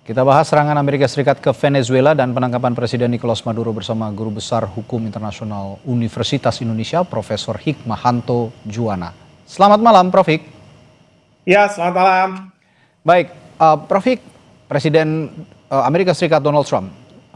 Kita bahas serangan Amerika Serikat ke Venezuela dan penangkapan Presiden Nicolas Maduro bersama Guru Besar Hukum Internasional Universitas Indonesia, Profesor Hikmahanto Juwana. Selamat malam, Prof. Hik. Ya, selamat malam. Baik, Prof. Hik, Presiden Amerika Serikat Donald Trump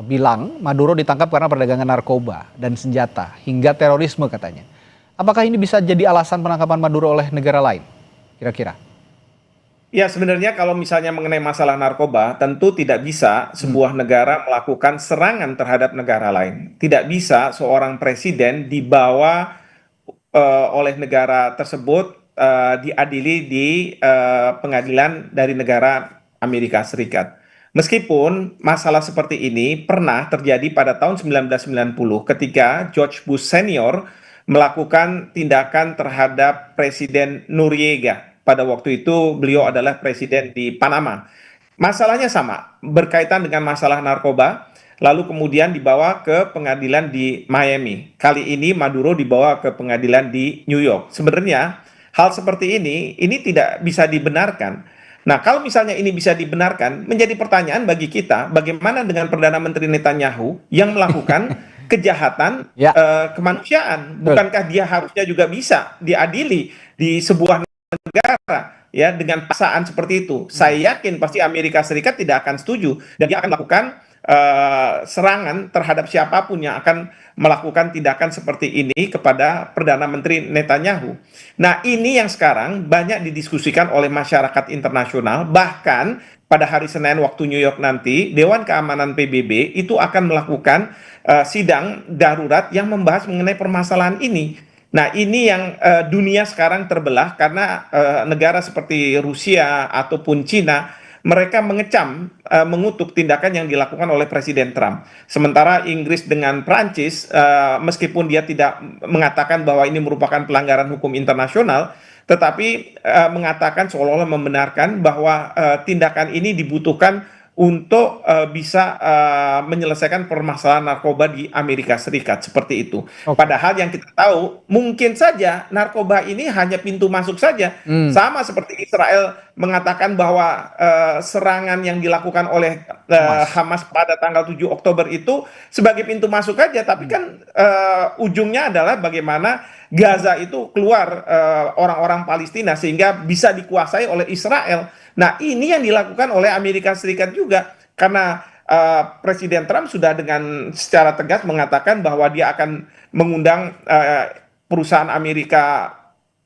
bilang Maduro ditangkap karena perdagangan narkoba dan senjata hingga terorisme katanya. Apakah ini bisa jadi alasan penangkapan Maduro oleh negara lain? Kira-kira? Ya, sebenarnya kalau misalnya mengenai masalah narkoba, tentu tidak bisa sebuah negara melakukan serangan terhadap negara lain. Tidak bisa seorang presiden dibawa oleh negara tersebut diadili di pengadilan dari negara Amerika Serikat. Meskipun masalah seperti ini pernah terjadi pada tahun 1990 ketika George Bush Senior melakukan tindakan terhadap Presiden Noriega. Pada waktu itu beliau adalah presiden di Panama. Masalahnya sama, berkaitan dengan masalah narkoba, lalu kemudian dibawa ke pengadilan di Miami. Kali ini Maduro dibawa ke pengadilan di New York. Sebenarnya hal seperti ini tidak bisa dibenarkan. Nah, kalau misalnya ini bisa dibenarkan, menjadi pertanyaan bagi kita, bagaimana dengan Perdana Menteri Netanyahu yang melakukan kejahatan Ya. Kemanusiaan? Bukankah dia harusnya juga bisa diadili di sebuah negara ya dengan paksaan seperti itu? Saya yakin pasti Amerika Serikat tidak akan setuju dan dia akan melakukan serangan terhadap siapapun yang akan melakukan tindakan seperti ini kepada Perdana Menteri Netanyahu. Nah, ini yang sekarang banyak didiskusikan oleh masyarakat internasional, bahkan pada hari Senin waktu New York nanti Dewan Keamanan PBB itu akan melakukan sidang darurat yang membahas mengenai permasalahan ini. Nah, ini yang dunia sekarang terbelah karena negara seperti Rusia ataupun Cina mereka mengecam, mengutuk tindakan yang dilakukan oleh Presiden Trump. Sementara Inggris dengan Prancis, meskipun dia tidak mengatakan bahwa ini merupakan pelanggaran hukum internasional, tetapi mengatakan seolah-olah membenarkan bahwa tindakan ini dibutuhkan untuk bisa menyelesaikan permasalahan narkoba di Amerika Serikat, seperti itu. Padahal yang kita tahu, mungkin saja narkoba ini hanya pintu masuk saja. Sama seperti Israel mengatakan bahwa serangan yang dilakukan oleh Hamas pada tanggal 7 Oktober itu sebagai pintu masuk saja, tapi kan ujungnya adalah bagaimana Gaza itu keluar orang-orang Palestina sehingga bisa dikuasai oleh Israel. Nah, ini yang dilakukan oleh Amerika Serikat juga karena Presiden Trump sudah dengan secara tegas mengatakan bahwa dia akan mengundang perusahaan Amerika,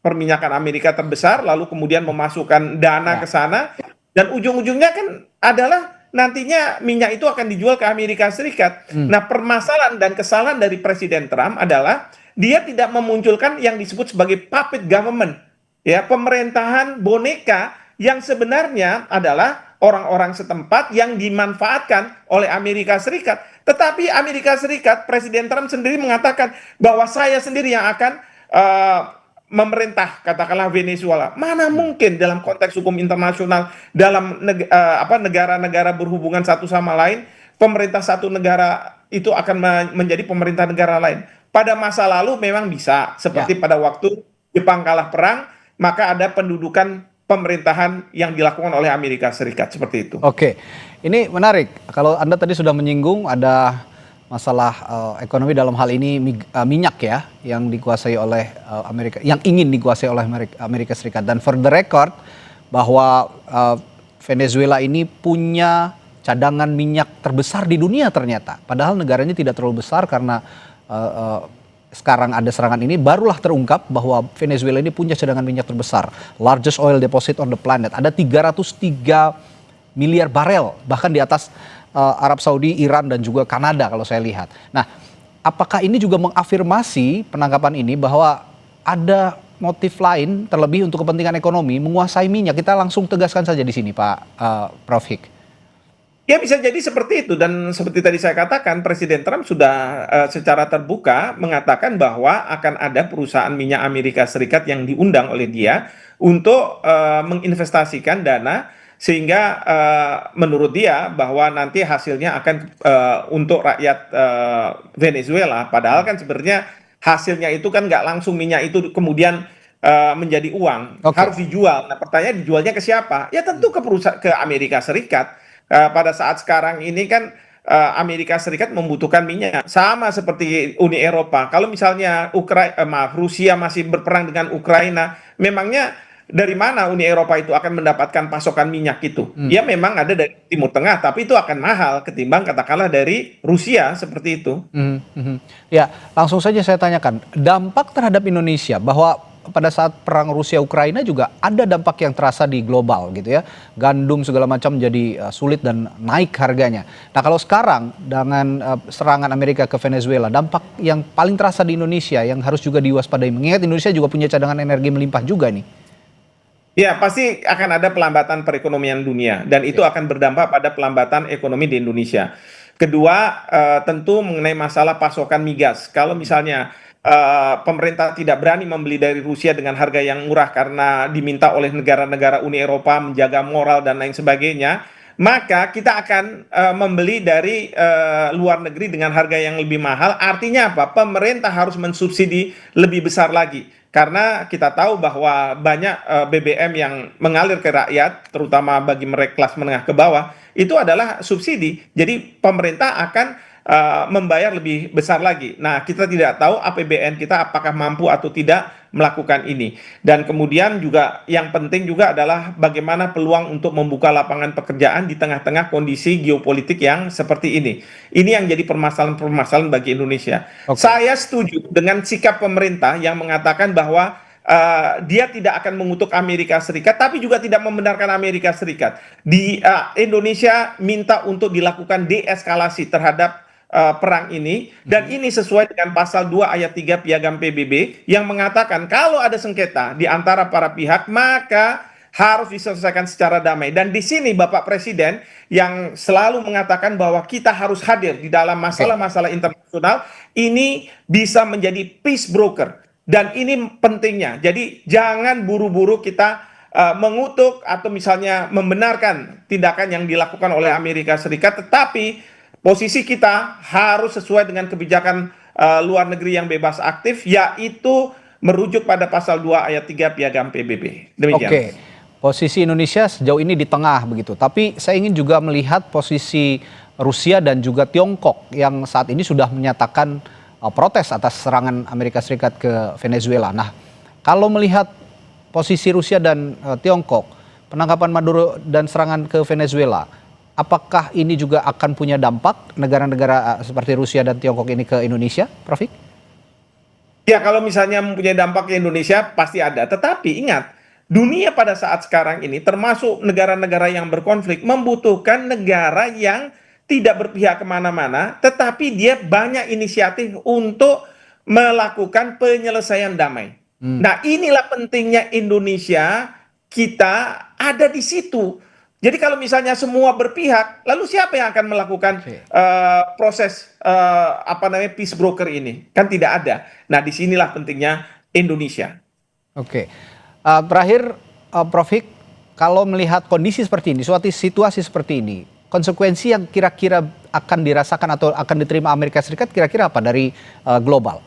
perminyakan Amerika terbesar, lalu kemudian memasukkan dana ke sana, dan ujung-ujungnya kan adalah nantinya minyak itu akan dijual ke Amerika Serikat. Nah, permasalahan dan kesalahan dari Presiden Trump adalah dia tidak memunculkan yang disebut sebagai puppet government, ya, pemerintahan boneka yang sebenarnya adalah orang-orang setempat yang dimanfaatkan oleh Amerika Serikat. Tetapi Amerika Serikat, Presiden Trump sendiri mengatakan bahwa saya sendiri yang akan memerintah, katakanlah Venezuela. Mana mungkin dalam konteks hukum internasional, dalam negara-negara berhubungan satu sama lain, pemerintah satu negara itu akan menjadi pemerintah negara lain. Pada masa lalu memang bisa, seperti pada waktu Jepang kalah perang, maka ada pendudukan pemerintahan yang dilakukan oleh Amerika Serikat, seperti itu. Oke, ini menarik. Kalau Anda tadi sudah menyinggung ada masalah ekonomi, dalam hal ini minyak ya, yang dikuasai oleh Amerika, yang ingin dikuasai oleh Amerika Serikat. Dan for the record bahwa Venezuela ini punya cadangan minyak terbesar di dunia ternyata. Padahal negaranya tidak terlalu besar karena sekarang ada serangan ini, barulah terungkap bahwa Venezuela ini punya cadangan minyak terbesar. Largest oil deposit on the planet. Ada 303 miliar barel, bahkan di atas Arab Saudi, Iran, dan juga Kanada kalau saya lihat. Nah, apakah ini juga mengafirmasi penangkapan ini bahwa ada motif lain terlebih untuk kepentingan ekonomi menguasai minyak? Kita langsung tegaskan saja di sini, Pak Prof. Hik. Ya, bisa jadi seperti itu, dan seperti tadi saya katakan, Presiden Trump sudah secara terbuka mengatakan bahwa akan ada perusahaan minyak Amerika Serikat yang diundang oleh dia untuk menginvestasikan dana, sehingga menurut dia bahwa nanti hasilnya akan untuk rakyat Venezuela. Padahal kan sebenarnya hasilnya itu kan nggak langsung minyak itu kemudian menjadi uang, harus dijual. Nah, pertanyaan dijualnya ke siapa? Ya tentu ke perusahaan, ke Amerika Serikat. pada saat sekarang ini kan Amerika Serikat membutuhkan minyak sama seperti Uni Eropa. Kalau misalnya Rusia masih berperang dengan Ukraina, memangnya dari mana Uni Eropa itu akan mendapatkan pasokan minyak itu? Ya memang ada dari Timur Tengah, tapi itu akan mahal ketimbang katakanlah dari Rusia seperti itu. Ya, langsung saja saya tanyakan, dampak terhadap Indonesia bahwa pada saat perang Rusia-Ukraina juga ada dampak yang terasa di global gitu ya. Gandum segala macam menjadi sulit dan naik harganya. Nah kalau sekarang dengan serangan Amerika ke Venezuela, dampak yang paling terasa di Indonesia yang harus juga diwaspadai. Mengingat Indonesia juga punya cadangan energi melimpah juga nih. Ya, pasti akan ada pelambatan perekonomian dunia dan itu akan berdampak pada pelambatan ekonomi di Indonesia. Kedua, tentu mengenai masalah pasokan migas. Kalau misalnya pemerintah tidak berani membeli dari Rusia dengan harga yang murah karena diminta oleh negara-negara Uni Eropa menjaga moral dan lain sebagainya, maka kita akan membeli dari luar negeri dengan harga yang lebih mahal. Artinya apa? Pemerintah harus mensubsidi lebih besar lagi. Karena kita tahu bahwa banyak BBM yang mengalir ke rakyat, terutama bagi mereka kelas menengah ke bawah, itu adalah subsidi. Jadi pemerintah akan membayar lebih besar lagi. Nah, kita tidak tahu APBN kita apakah mampu atau tidak melakukan ini. Dan kemudian juga yang penting juga adalah bagaimana peluang untuk membuka lapangan pekerjaan di tengah-tengah kondisi geopolitik yang seperti ini. Ini yang jadi permasalahan-permasalahan bagi Indonesia. Saya setuju dengan sikap pemerintah yang mengatakan bahwa dia tidak akan mengutuk Amerika Serikat, tapi juga tidak membenarkan Amerika Serikat. Indonesia minta untuk dilakukan deeskalasi terhadap perang ini, dan ini sesuai dengan pasal 2 ayat 3 Piagam PBB yang mengatakan kalau ada sengketa di antara para pihak maka harus diselesaikan secara damai. Dan di sini Bapak Presiden yang selalu mengatakan bahwa kita harus hadir di dalam masalah-masalah internasional ini bisa menjadi peace broker, dan ini pentingnya. Jadi jangan buru-buru kita mengutuk atau misalnya membenarkan tindakan yang dilakukan oleh Amerika Serikat, tetapi posisi kita harus sesuai dengan kebijakan luar negeri yang bebas aktif, yaitu merujuk pada pasal 2 ayat 3 Piagam PBB. Demikian. Oke, posisi Indonesia sejauh ini di tengah begitu. Tapi saya ingin juga melihat posisi Rusia dan juga Tiongkok yang saat ini sudah menyatakan protes atas serangan Amerika Serikat ke Venezuela. Nah, kalau melihat posisi Rusia dan Tiongkok, penangkapan Maduro dan serangan ke Venezuela, apakah ini juga akan punya dampak negara-negara seperti Rusia dan Tiongkok ini ke Indonesia, Prof? Ya, kalau misalnya mempunyai dampak ke Indonesia pasti ada. Tetapi ingat, dunia pada saat sekarang ini termasuk negara-negara yang berkonflik membutuhkan negara yang tidak berpihak kemana-mana, tetapi dia banyak inisiatif untuk melakukan penyelesaian damai. Nah, inilah pentingnya Indonesia, kita ada di situ. Jadi kalau misalnya semua berpihak, lalu siapa yang akan melakukan proses peace broker ini? Kan tidak ada. Nah, disinilah pentingnya Indonesia. Oke, terakhir Prof Hik, kalau melihat kondisi seperti ini, suatu situasi seperti ini, konsekuensi yang kira-kira akan dirasakan atau akan diterima Amerika Serikat kira-kira apa dari global?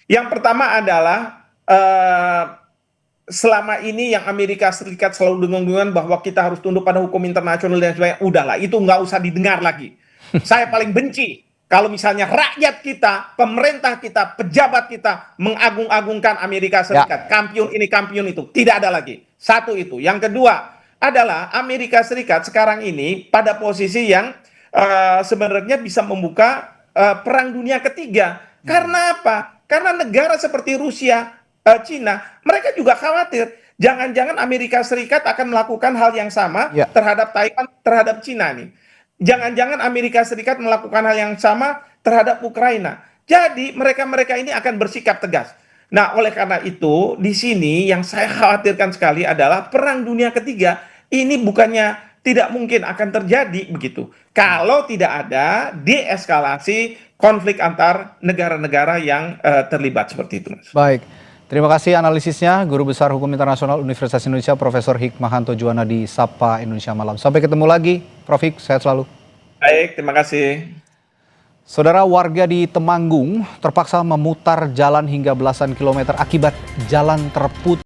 Yang pertama adalah selama ini yang Amerika Serikat selalu dengung-dengungan bahwa kita harus tunduk pada hukum internasional dan sebagainya, udahlah, itu nggak usah didengar lagi. Saya paling benci kalau misalnya rakyat kita, pemerintah kita, pejabat kita mengagung-agungkan Amerika Serikat. Kampiun ini, kampiun itu. Tidak ada lagi. Satu itu. Yang kedua adalah Amerika Serikat sekarang ini pada posisi yang sebenarnya bisa membuka perang dunia ketiga. Karena apa? Karena negara seperti Rusia, Cina, mereka juga khawatir jangan-jangan Amerika Serikat akan melakukan hal yang sama terhadap Taiwan, terhadap Cina nih. Jangan-jangan Amerika Serikat melakukan hal yang sama terhadap Ukraina. Jadi mereka-mereka ini akan bersikap tegas. Nah, oleh karena itu di sini yang saya khawatirkan sekali adalah perang dunia ketiga ini bukannya tidak mungkin akan terjadi begitu. Kalau tidak ada deeskalasi konflik antar negara-negara yang terlibat seperti itu, Mas. Baik. Terima kasih analisisnya, Guru Besar Hukum Internasional Universitas Indonesia, Profesor Hikmahanto Juwana di Sapa Indonesia Malam. Sampai ketemu lagi, Prof Hik, sehat selalu. Baik, terima kasih. Saudara, warga di Temanggung terpaksa memutar jalan hingga belasan kilometer akibat jalan terputus.